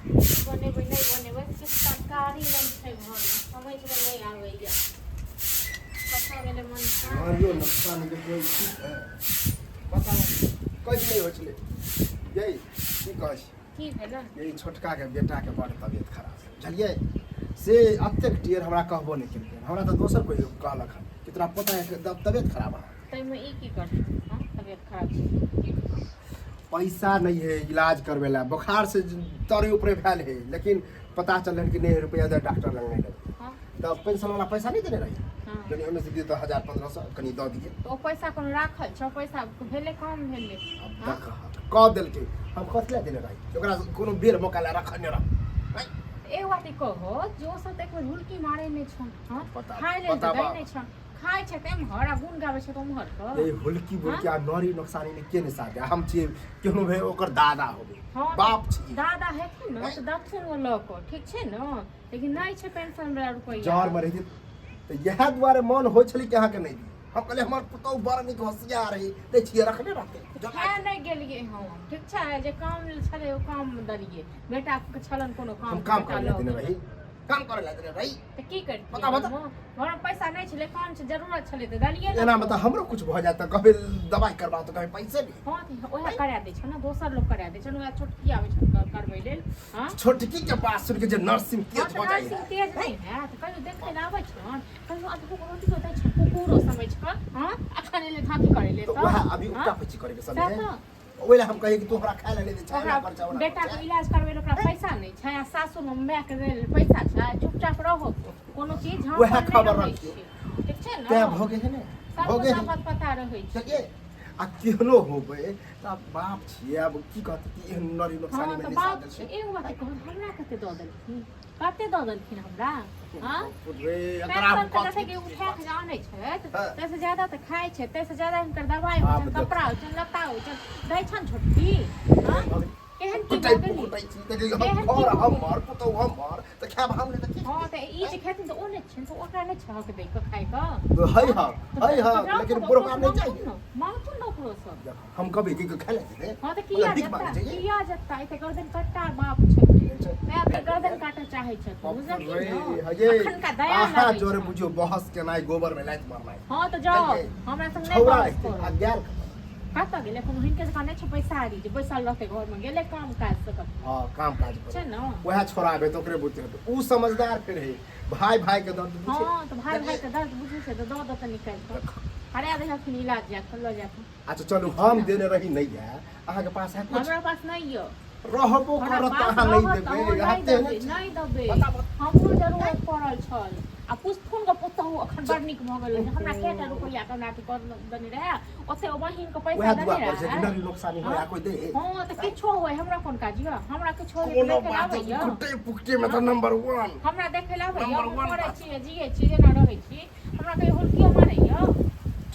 बनेबै नहीं बनेबै किछु तरकारी नहीं छै घर में समझ में नहीं आबैया कथा गेलै मन मारियो नुकसान के कोई ठीक है बताओ कैसे नहीं होचले यही की कहै छी की भेलै यही छोटका के बेटा के बड़ तबियत खराब है बुझलिए से अतेक टियर हमरा कहबो नहीं केलकै हमरा तो दोसर कोई कहलक हन कि तोरा पता है कि तबियत खराब है तैमे ई की करतै हां तबियत खराब छै पैसा नहीं है इलाज करवेला बुखार से तोरे ऊपर फैल है लेकिन पता चलन कि नहीं रुपया दे डॉक्टर लग नहीं लगे हां तो पेंशन वाला पैसा नहीं देने रही हां कनी ओमे से दिए तो 1000-1500 कनी दऽ दिए तो ओ पैसा कोन राखल छ पैसा भेले कम भेले अब कह देलकै हम कतले देने रही ओकरा कोनो बेर मौका ला रखने रह ए बात कहो जो सब एक बेर हुलकी मारे नहीं छ हां पता खाय ले पता दे नहीं छ खाय छै तेम हरा गुण गावे छै तुम हर क ए हुलकी बुलकी आ नरी नुकसानी ने के ने साथे हम छी केहनो भे ओकर दादा होबे हाँ, बाप छी दादा हेथिन न त दक्षिण वो ल को ठीक छै न लेकिन नहीं छै पेंशन वाला रुपया जहर में रही तो यह द्वारे मन हो छली के अहाँ के नहीं दी हम कहले हमर पुतौ बड़ निक होशियार रही ते छिए रखने रहते है नहीं गेलिए हम ठीक छै जे काम छले ओ काम दलिए बेटा के छलन कोनो काम हम काम बेटा कर लऽ लेते गेलै। रही काम करे लेते रही त की करी बता, बता। घर में पैसा नहीं छले काम से जरूरत छले त दलिए न एना मतलब हमरो कुछ भ जात त कहबे दवाई करबा तो कहबे पैसे भी हां त ओहे करा दे छ न दोसर लोग करा दे छ न छोटकी आवे छ करबै लेल हां छोटकी के पास सुन के जे नर्सिंग तेज हो जाए तेज नहीं है तो कहियो देखे ला आबै छ कहियो अत को रोटी को दै छ कुकुरो समझ क हां अखन ले थाकी करे ले तो त वह अभी उल्टा पची करे के समय है तो ओइला हम कहे कि तू हमरा खाए ले दे छाया पर चावल बेटा के इलाज करबै ल ओकरा पैसा नहीं छै आ सासुर में माय के देल पैसा छै चुपचाप रहो कोनो चीज हम वह खबर रखिए ठीक छै न क्या भोगे है ने भोगे सब बात पता रहै छै सके आ केहनो होबे त बाप छिए अब की कहत कि एहन नरी नुकसानी हां में तो नहीं बात सादल छै एगो बात कह हमरा कते द देलखिन कते द देलखिन हमरा हां रे एकरा हम पैसा कथि के उठा के जानै छै हाँ। तैसे ज्यादा त खाय छै तैसे ज्यादा हिनकर दवाई हाँ, होइ छै मतलब- कपड़ा होइ छै लत्ता होइ छै दै छन छोटकी हां केहन की कुटाई भऽ गेली कुटाई छी त केहन हम की घर भऽ हम गेली? मार पुतौ हम मार त खाब हम ने त की हां त ई जे खेथिन त ओ नै छन त ओकरा नै छहक दै क खाय क है लेकिन बुरका नहीं चाहिए मांगथुन न ओकरो सब हम कभी की खा लेते थे हां त किया भीख जत्ता मांगे चाहिए किया जत्ता एते गर्दन कट्टा बाप छै मैं अपने गर्दन काटल चाहे छै बुझल की अखन का दया आहा लागै जोरे छै। बुझियो बहस केनाइ गोबर में लाइत मारनाइ हां त जाओ हमरा संग नै छौरा बात रहते करो आ गेल कतऽ गेलै कोनो हिनके जकाँ नहि छै पैसा आरी जे बैसल रहतै घरमे गेलै काम काज से कतऽ हां काम काज छै पर ने वह छोरा आबे तो ओकरे बुझते उ समझदार फिर है भाई भाई के दर्द बुझे हाँ तो भाई भाई के दर्द बुझै छै तऽ दऽ देतै निकालि कऽ हरा दे हथिन इलाज जाके लऽ जाके अच्छा चलू हम देने रही नहीं है अहाँ के पास है कुछ हमरा पास नहीं यऽ रहबो हमरा करत पास अहाँ नहीं रहत तऽ देबे हम हते नहीं देबै बता, हमरो जरूरत पड़ल छल आ पुष्पन के पुतहु अखन बड़ नीक भऽ गेलै हमरा केटा रुपैया के नाटी कर देने रहै ओते ओ बहिन के पैसा वह देने दुआ पर से रहै नरी नुकसानी होया कोई दे हाँ तऽ किछो होय हमरा कोन काज यऽ हमरा किछो होय कोनो देखे बात आबैया कुटे पुकटे में तो नंबर 1 हमरा देखे ला आबैया Number हम one करै बात। छी जियै छी जेना रहै छी हमरा कहियो हुलकियो मारैया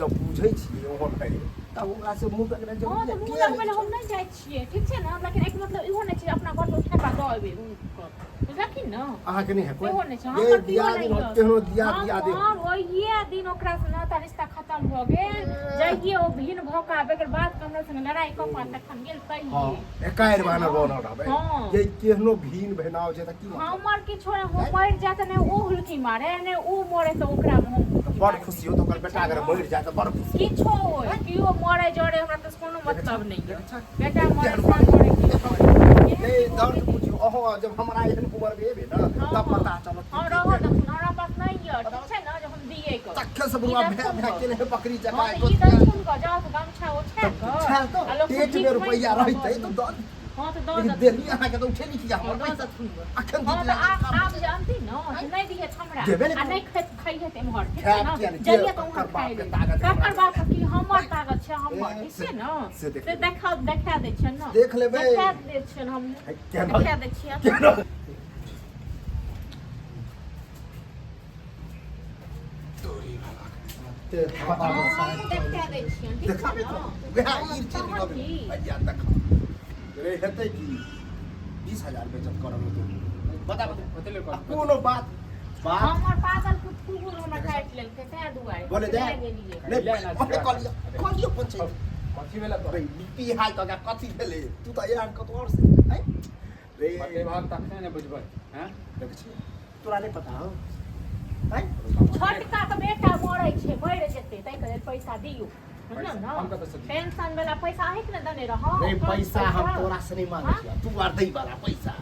जब बुझै छी ओहन है तब ओकरा से मुंह पकड़े जब हाँ तऽ मुँह लगबै लए हम नहि जाइ छियै ठीक छै ने लेकिन एक मतलब इहो नहि छै जे अपना घर पर उठा कऽ दऽ एबै बुझलखिन ने अहाँ के नहीं है कोई इहो नहि छै ये हमर दिया कियो दिन नहि केहनो यऽ दिया दे हम ओहिए दिन ओकरा से नाता रिश्ता खत्म भऽ गेल जइए ओ भिन भौका बेकर बात हमरा संग लड़ाई कऽ पार तखन गेल हां कहिए एकाएर बहाना बोल रहबे हाँ। ये केहनो भीन भेनाव छै त की मतलब? हमर किछो नहि हो मरि जात ने ओ हुलकी मारे ने ओ मरे तऽ ओकरा हम बड़ खुशी हो तो ओकर बेटा अगर मरि जाए त बड़ खुशी किछो होय कियो मरे जरे हमरा तऽ कोनो मतलब नहीं है बेटा मरे केहन सान मरे ए दर्द बुझियो ओहो जब हमरा एहन उमर में एबे ना तब पता चलत हम रहो देखुन हमरा पास नहीं है ठीक छै ना जे हम दिए को तख्खे से बुआ भे भे के ने बकरी जका हाँ तो ई दक्षुन को जाओ तो गमछा उठा छा तो आ लोग पेट में रुपया रहते तो दर्द हाँ तो दो लेकिन देली अहाँ के तो उठेली किया हमर पैसा अखन हाँ दी तो आप जानती न कि नहीं दिए हमरा देबे ने आ नहीं खाइए ते मोहर ठीक खायब है ना किया नहीं, जइए तो ओकर उहाँ बाप खाइ के ले ताकत है। ककर बाप की हमर ताकत छै हमर ठीक से- छै ना से देख से देखा दै छै ना देख लेबै। देखा दै छै हम केना देखा दै छियै केना तोरी वाला ते देखा दै छियै ठीक देखा छै तो ना वह ई चीज तहन लगे की? अजिया देखा रे हेतै की 20000 बेचत करब तो बता बतेले कौन कोनो बात बात हमर पागल कुकुर हमरा काटि लेलकै तें दुआरे बोले दे गेलियै नहीं अबे कलियो पंचायत कथी भेला तो अरे लिपि हाय तो कथी भेले तू तो यार कत और से हैं रे बतेबा तखने ने बुझबै हैं देख छी तोरा नहीं पता हो हैं छोटका के बेटा मरै छै बढ़ जेतै तै के लेल पैसा दियौ बुझलौ न हम कतऽ से दियौ? पेंशन वाला पैसा है कि न दने रहो रे पैसा हम तोरा से नहीं मांगे छियै तू आर दई वाला पैसा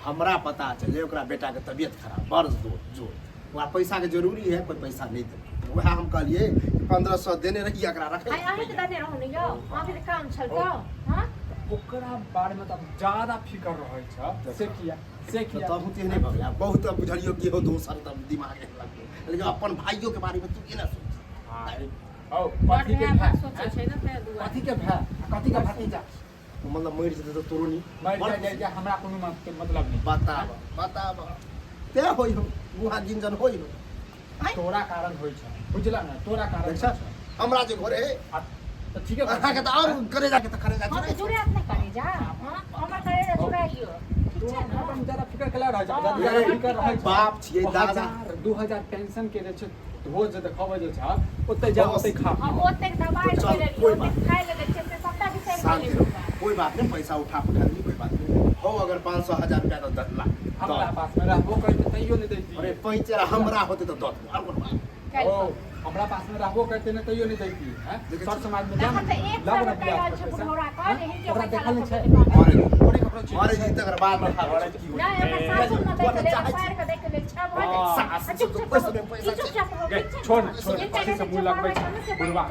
हमरा पता चले ओकरा बेटा के तबियत खराब बड़ जोर ओकरा पैसा के जरूरी है कोई पैसा नहीं दे वह हम कहलिए 1500 देने रही एकरा रखे आइ अहीं के दने रहो न यौ अहाँ के काम छल तो हां ओकरा बारे में तब ज्यादा फिकर रहै छ से किया तो तब होते नहीं भगला बहुत अब बुझलियो कि हो दोसर तब दिमाग में लग गया लेकिन अपन भाइयों के बारे में तू केना सोच औ कथी के भाई सोचै छै न ते दुआ कथी के भाई कथी के भतीजा मतलब मर जेते तो तोरो नहीं मर जाए हमरा कोनो मतलब नहीं बताब ते होई हो गुहा जिंजन होई हो तोरा कारण होई छ बुझला ना तोरा कारण अच्छा हमरा जे घरे तो ठीक है अहाँ के तो और करे जाके तो करे हम जाके जुड़े नहीं करे जा हां हमर करे रे जुड़ाइयो ठीक छै न हम ज्यादा फिकर केला रह जा ज्यादा फिकर रह जा बाप छियै दादा 2000 पेंशन के जे छै रोज जे देखबै जे छ ओते जा ओते खा हम ओते दवाई चल, ले कोई लेलियो बात खाइ ले छै से सबटा विषय शांति ले रहो लेलियो कोई बात नहीं पैसा उठा नहीं कोई बात नहीं हो अगर 500 1000 रुपया तो 10 लाख हमरा पास में रहबो करते तैयो नहीं दैती अरे पैसा हमरा होते तो 10 और कोन बात ओ हमरा पास में रहबो करते ने तैयो नहीं दैती हैं सर समाज में हम जान तो एक लाभ साल न कइल दिया छै बुढ़ौरा का यही के ओकरा पैसा देखल छै लग अरे ओरे कपड़ा अरे जी तक बाद में खा नहीं हमर सासुर न देख ले पैर के देख ले छा भऽ जाए सास तो पैसा में पैसा चुपचाप रहो छोड़ छोड़ कथी से मुंह लगबै छै बुढ़वा